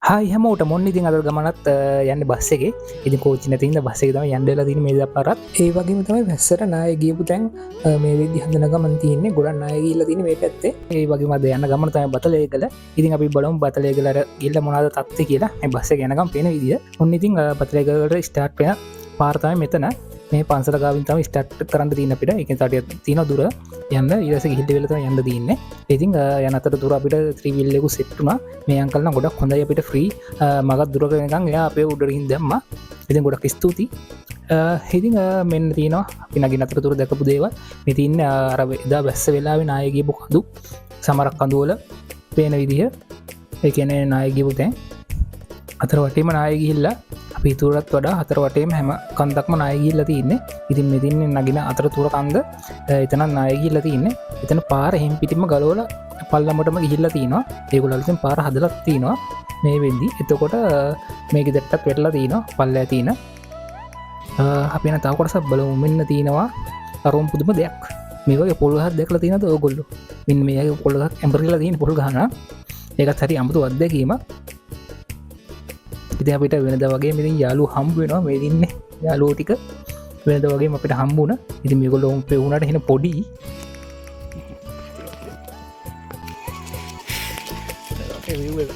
hi හැමෝට මොන්න ඉතින් අද ගමනත් යන්න බස් එකේ ඉතින් කෝච්චි නැති හින්දා බස් එකේ තමයි යන්න වෙලා තියෙන්නේ මේ දපාරත් ඒ වගේම තමයි වැස්සට නාය ගියපු තැන් මේ විදිහ හදන ගමන් තියෙන්නේ ගොඩක් නාය ගිහිල්ලා තියෙන්නේ මේ පැත්තේ ඒ වගේම අද යන ගමන තමයි බතලේගල ඉතින් අපි බලමු බතලේගල අර ගිහිල්ලා මොනවද තත්ත්වය කියලා මේ බස් එක යනකම් පේන විදිය ඔන්න ඉතින් බතලේගලට ස්ටාර්ට් වෙන පාර තමයි මෙතන මේ පන්සල ගාවින් තමයි ස්ටාර්ට් කරන්න තියෙන අපිට ඒකෙන් තටියක් තියෙන දුර යන්න ඊළඟට ගිහිල්ලා වෙලා තමයි යන්න තියෙන්නේ ඉතින් යන අතර දුර අපිට 3 wheel එකු සෙට් වුණා මේ අංකල් නම් ගොඩක් හොඳයි අපිට ෆ්‍රී මගක් දුරක වෙනකන් එයා අපේ උඩරින් දැම්මා ඉතින් ගොඩක් ස්තුතියි ඉතින් මෙන්න තියෙනවා අපි නගින අතර දුර දැකපු දේවල් මේ තින්නේ අර එදා වැස්ස වෙලාවේ නාය ගියපු කඳු සමරක් කඳු වල පේන විදිහ ඒ කියන්නේ නාය ගියපු තැන් අතර වටේම නාය ගිහිල්ලා අපි තුරත් වඩා හතර වටේම හැම කන්දක්ම නාය ගිහිල්ලා තියෙන්නේ ඉතින් මේ තින්නේ නගින අතර තුර කන්ද එතන නාය ගිහිල්ලා තියෙන්නේ එතන පාර හැම් පිටින්ම ගලවලා පල්ලමටම ගිහිල්ලා තියෙනවා ඒගොල්ලෝ අලුතෙන් පාර හදලා තියෙනවා මේ වෙද්දි එතකොට මේක දෙට්ටත් වැටලා තියෙනවා පල්ලෑ තියෙන අපි යන තව කොටසක් බලමු මෙන්න තියෙනවා අරුම් පුදුම දෙයක් මේ වගේ පොල් ගහක් දැකලා තියෙනවද ඔයගොල්ලෝ මෙන්න මේ පොල් ගහක් ඇඹරිලා තියෙන පොල් ගහන ඒකත් හරි අමුතු අත්දැකීමක් ඉතින් අපිට වෙනදා වගේ මෙතන යාළුවෝ හම්බ වෙනවා මේ දින්නේ යාළුවෝ ටික වෙනදා වගේම අපිට හම්බ වුණා ඉතින් මේගොල්ලෝ උන්පේ වුණාට එහෙන පොඩි ඒ වීව් එක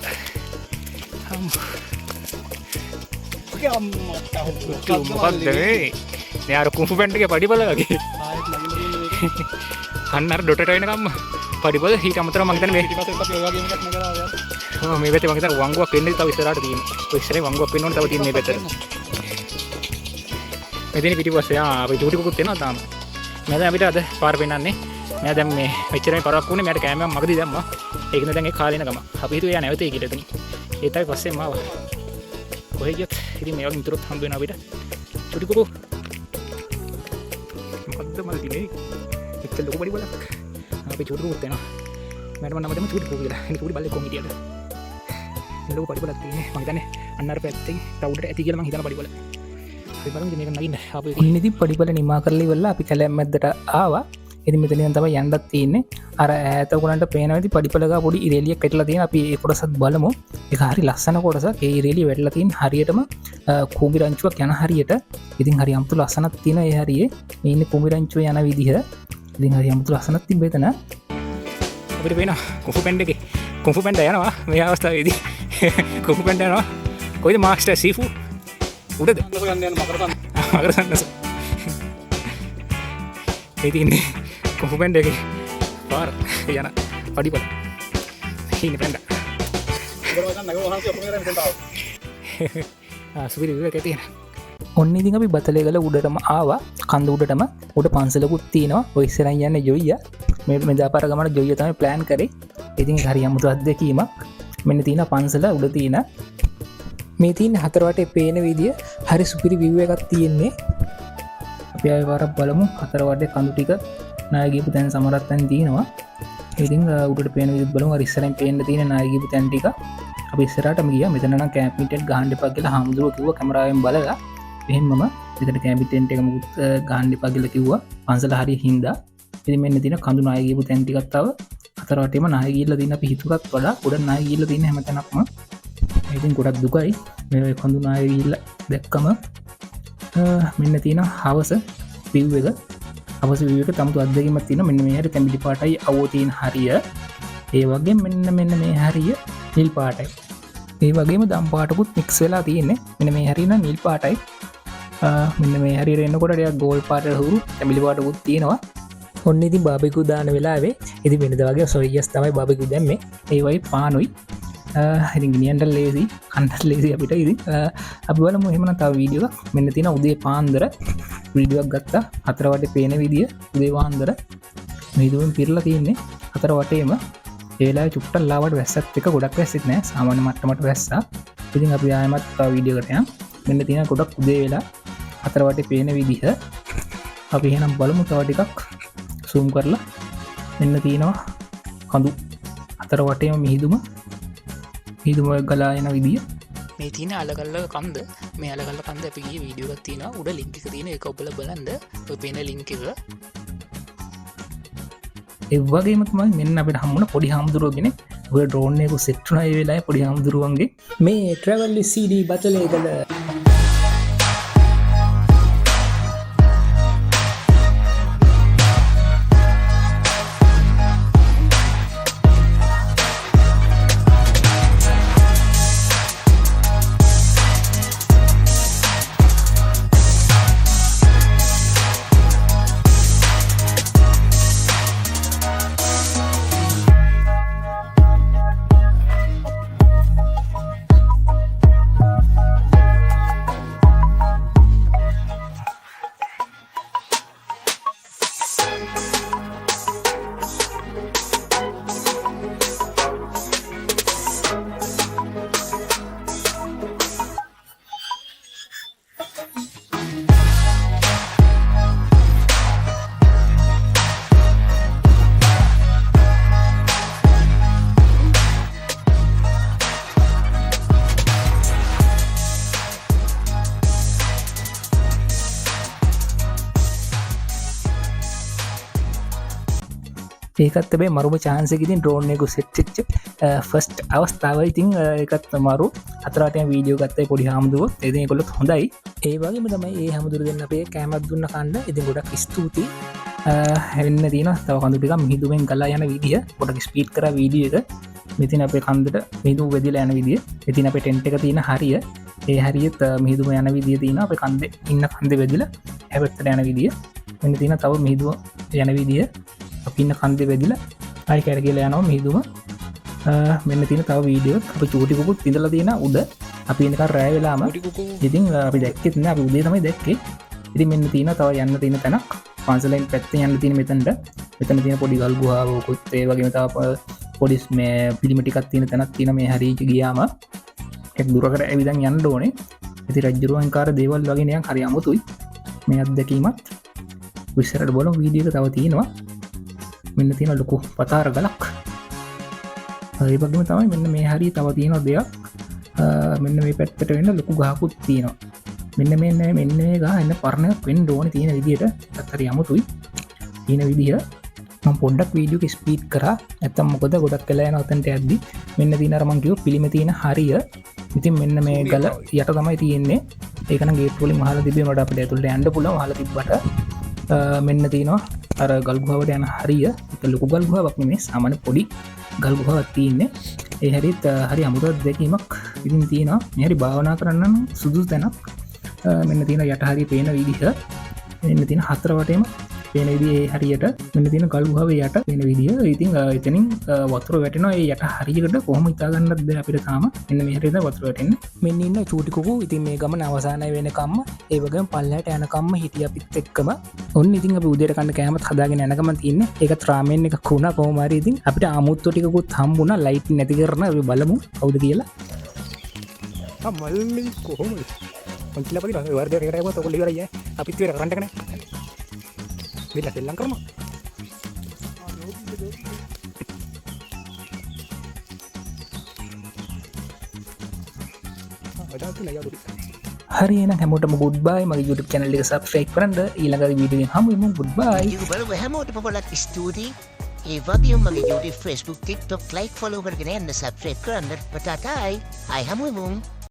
මොකක්ද මේ යාර කුම්ෆු පැන්ට් එකේ පඩිපල වගේ අන්න අර ඩොටට එනකම්ම පඩිපල ඊට අමතරව මම හිතන්නේ මේ පිටිපස්සේ අපි ඔය වගේ එකක් නගලා ආවා මේ පැත්තේ මම හිතන්නේ වංගුවක් වෙන්නේ තව ඉස්සරහට තියෙනවා ඔය ඉස්සරේ වංගුවක් වෙන්න ඕන තව තියෙන මේ පැත්තට මෙතන පිටිපස්සේ අපි චූටිකුත් එනවා තාම මම දැන් අපිට අද පාර පෙන්නන්නේ මම දැන් මේ මෙච්චරයි පරක් වුණේ මට කැමරාවක් මගදී දැම්මා ඒකනේ දැන් ඒ කාලේන ගම අපි හිතුවේ යා නැවතේ කියලා එතන ඒ තමයි පස්සේ මාව කොහෙ ගියත් ඉතින් මේ වගේ මිතුරුත් හම්බ වෙනවා අපිට චූටිකුකෝ මොකද්ද මල් දිනේ එක්ක ලොකු බඩි බලක් අපි චූටිකුත් එනවා මට මම නම දෙමු චූටිකෝ කියලා ඉතින් චූටි බල්ලේ කොමිටියට ලොකු පඩි බලක් තියෙන්නේ මම හිතන්නේ අන්න අර පැත්තේ රවුඩට ඇති කියලා මම හිතන පඩි බල අපි බලමු මේක නගින්න ආපු එක ඉන්නේ ඉතින් පඩි බල නිමා කරලා ඉවරලා අපි කැලෑම් මැද්දට ආවා ඉතින් මෙතන ඉඳන් තමයි යන්නත් තියෙන්නේ අර ඈත උගලන්ට පේනවා ඉතින් පඩි පළගා පොඩි ඉරේලියක් වැටලා තියෙන අපි ඒ කොටසත් බලමු ඒක හරි ලස්සන කොටසක් ඒ ඉරේලිය වැටලා තියෙන හරියටම කුඹි රංචුවක් යන හරියට ඉතින් හරි අමුතු ලස්සනක් තියෙනවා ඒ හරියේ මේ ඉන්නේ කුඹි රංචුව යන විදිහ ඉතින් හරි අමුතු ලස්සනක් තිබ්බ එතන අපිට පේනවා කුෆු පැන්ඩ් එකේ කුෆු පැන්ඩ් යනවා මේ අවස්ථාවේදී කුෆු පැන්ඩ් යනවා කොයිද මාස්ටර් සීෆු උඩද ගන්න යන මකර සන්නස ඒ තින්නේ කුෆු පැන්ඩ් එකේ පාර යන පඩිපල ඉන්නේ පැන්ඩා සුපිරි විවේක තියෙන ඔන්න ඉතින් අපි බතලේගල උඩටම ආවා කන්ද උඩටම උඩ පන්සලකුත් තියෙනවා ඔය ඉස්සරහින් යන්නේ ජොයියා මේ මෙදාපාර ගමන ජොයියා තමයි ප්ලෑන් කරේ ඉතින් හරි අමුතු අත්දැකීමක් මෙන්න තියෙන පන්සල උඩ තියෙන මේ තියෙන හතර වටේ පේන විදිය හරි සුපිරි විව් එකක් තියෙන්නේ අපි ආයෙ වරක් බලමු හතර වටේ කඳු ටික නාය ගියපු තැන් සමහරක් තැන් තියෙනවා ඉතින් උඩට පේන විදිහට බලමු අර ඉස්සරහින් පේන්න තියෙන නාය ගියපු තැන් ටික අපි ඉස්සරහටම ගියා මෙතන නම් කැම්ප් ටෙන්ට් ගහන්න එපා කියලා හාමුදුරුවෝ කිව්වා කැමරාවෙන් බලලා එහෙන්මම මෙතන කැම්ප් ටෙන්ට් එක මුකුත් ගහන්න එපා කියලා කිව්වා පන්සල හරිය හින්දා ඉතින් මෙන්න තියෙන කඳු නාය ගියපු තැන් ටිකක් තව හතර වටේම නාය ගිහිල්ලා තියෙන අපි හිතුවත් වඩා උඩ නාය ගිහිල්ලා තියෙන හැමතැනක්ම ඉතින් ගොඩක් දුකයි මේ කඳු නාය ගිහිල්ලා දැක්කම මෙන්න තියෙන හවස විව් එක හවස විව් එක තමුතු අත්දැකීමක් තියෙනවා මෙන්න මේ හැරි තැඹිලි පාටයි අවෝ තියෙන හරිය ඒ වගේ මෙන්න මේ හරිය නිල් පාටයි ඒ වගේම දම් පාටකුත් මික්ස් වෙලා තියෙන්නේ මෙන්න මේ හරිය නම් නිල් පාටයි මෙන්න මේ හරියට එනකොට ටිකක් ගෝල් පාටට හුරු තැඹිලි පාටකුත් තියෙනවා ඔන්න ඉතින් බාබිකියු දාන වෙලාවේ ඉතින් වෙනදා වගේ සොයියස් තමයි බාබිකියු දැම්මේ ඒ වගේ පානුයි ඉතින් ගිනියන්න ලේසි කන්නත් ලේසි අපිට ඉතින් අපි බලමු එහෙමනම් තව වීඩියෝ එකක් මෙන්න තියෙන උදේ පාන්දර වීඩියෝ එකක් ගත්තා හතර වටේ පේන විදිය උදේ පාන්දර මේ දුවෙන් පිරලා තියෙන්නේ හතර වටේම ඒ වෙලාවේ චුට්ටක් ලාවට වැස්සත් එක ගොඩක් වැස්සෙත් නෑ සාමාන්‍ය මට්ටමට වැස්සා ඉතින් අපි ආයෙමත් තව වීඩියෝ එකට යමු මෙන්න තියෙන ගොඩක් උදේ වෙලා හතර වටේ පේන විදිහ අපි එහෙනම් බලමු තව ටිකක් zoom කරලා මෙන්න තියෙනවා කඳු හතර වටේම මිහිදුම ගලා යන විදිය මේ තියෙන අලගල්ල කන්ද මේ අලගල්ල කන්ද අපි ගියේ වීඩියෝ එකක් තියෙනවා උඩ ලින්ක් එක තියෙන ඒක ඔබලා බලන්න ඔය පේන ලින්ක් එක ඒ වගේම තමයි මෙන්න අපිට හම්බුණ පොඩි හාමුදුරුවෝ කෙනෙක් ඔය ඩ්‍රෝන් එක සෙට් වුණා ඒ වෙලාවේ පොඩි හාමුදුරුවන්ගේ මේ travel with CD බතලේගල ඒකත් බේ මරුම චාන්සකිතින් ඩ්‍රෝන් එක සෙට්ච ෆස්ට් අවස්ථාව ඉතින් එකත් මරු අතරටය වීඩියෝ ගත්තයි පොඩි හාමුදුව එදි කොළොත් හොඳයි ඒ වගේම තමයි ඒ හමුදුර දෙන්න අපේ කෑමත් දුන්න කණ්ඩ ඉතින් ගොඩක් ස්තුති හැන්න තින තව කඳුටික මිහිදුවෙන් කලා යන විදිිය ගොඩක් ස්පීට් කර වීඩිය එක මෙතින් අපේ කන්දට මිදු වෙදිල යන විදිිය ඉතින් අප ටෙන්ට එක තියෙන හරිය ඒ හරිත් මිහිදුම යන විදිිය තින අප කන්ද ඉන්න කන්ද වෙදිල හැපත්තට යන විදිිය මෙන්න තින තව මිහිදුව යන විදිිය අපින්න කන්දේ වෙදිල අයි කැර කියලා යනවා මිහිදුම මෙන්න තියෙන තව වීඩියෝ අප චූටිකුත් ඉඳලා තියෙන උඩ අපි එනක රෑ වෙලාම ඉතින් අපි දැක්කෙත් නෑ අපි උදේ තමයි දැක්කේ ඉතින් මෙන්න තියෙන තව යන්න තියෙන තැනක් පන්සලෙන් පැත්තේ යන්න තියෙන මෙතනට මෙතන තියෙන පොඩි ගල් ගුහාවකුත් ඒ වගේම තව පොඩි මේ පිළිම ටිකක් තියෙන තැනක් තියෙන මේ හරියට ගියාම එක් දුරකට ඇවිදන් යන්න ඕනේ ඉතින් රජ්ජුරුවන් කාර දේවල් වගේ නිකන් හරි අමුතුයි මේ අත්දැකීමත් විස්තරට බලමු වීඩියෝ එක තව තියෙනවා මෙන්න තියෙන ලොකු පතාර ගලක් ඒ වගේම තමයි මෙන්න මේ හරිය තව තියෙන දෙයක් මෙන්න මේ පැත්තට වෙන්න ලොකු ගහකුත් තියෙනවා මෙන්න මෙන්න මේ ගහ එන්න පරණයක් වෙන්න ඕනේ තියෙන විදියට ඒත් හරි අමුතුයි තියෙන විදිය මම පොඩ්ඩක් වීඩියෝ එක ස්පීඩ් කරා නැත්තම් මොකද ගොඩක් වෙලා යන උතන්ට යද්දි මෙන්න තියෙන අර මං කිව්ව පිළිම තියෙන හරිය ඉතින් මෙන්න මේ ගල යට තමයි තියෙන්නේ ඒක නම් ගේට් වලින් වහලා තිබ්බේ මට අපිට ඇතුළට යන්න පුළුවන් වහලා තිබ්බට මෙන්න තියෙනවා අර ගල් ගුහාවට යන හරිය ඒක ලොකු ගල් ගුහාවක් නෙමෙයි සාමාන්‍ය පොඩි ගල් ගුහාවක් තියෙන්නේ ඒ හරියත් හරි අමුතු දෙකීමක් ඉතින් තියෙනවා මේ හරි භාවනා කරන්න සුදුසු තැනක් මෙන්න තියෙන යට හරිය පේන විදිහ මෙන්න තියෙන හතර වටේම පේන විදිහේ හරියට මෙන්න තියෙන ගල් ගුහාවේ යට පේන විදිහ ඉතින් එතනින් වතුර වැටෙනවා ඒ යට හරියකට කොහොම හිතා ගන්නද බෑ අපිට තාම මෙන්න මේ හරියට වතුර වැටෙන්නේ මෙන්න ඉන්න චූටි කුකු ඉතින් මේ ගමන අවසానයි වෙනකම්ම ඒ වගේම පල්ලයට යනකම්ම හිටිය අපිත් එක්කම ඔන්න ඉතින් අපි උදේට කන්න කෑමත් හදාගෙන යනකම තින්නේ ඒකත් රාමෙන් එකක් වුණා කොහොම හරි ඉතින් අපිට ආමුත්තු ටිකකුත් හම්බුණා ලයිට් නැති කරන අපි බලමු කවුද කියලා මල්ලි කොහොමද පන්තිලා පරිලා වර්ධය රේරයව තොකොල්ලි කරයි අපිත් වෙර කරන්න කනේ bila selang kerma hari ini හැමෝටම goodbye මගේ YouTube channel එක subscribe කරන්න ඊළඟ වීඩියෝ එකෙන් හමු වෙමු goodbye බලමු හැමෝටම පොලක් ස්තුතියි ඒ වගේම මගේ YouTube Facebook TikTok like follow කරගෙන යන්න subscribe කරන්න පටාටයි ආයි හමු වෙමු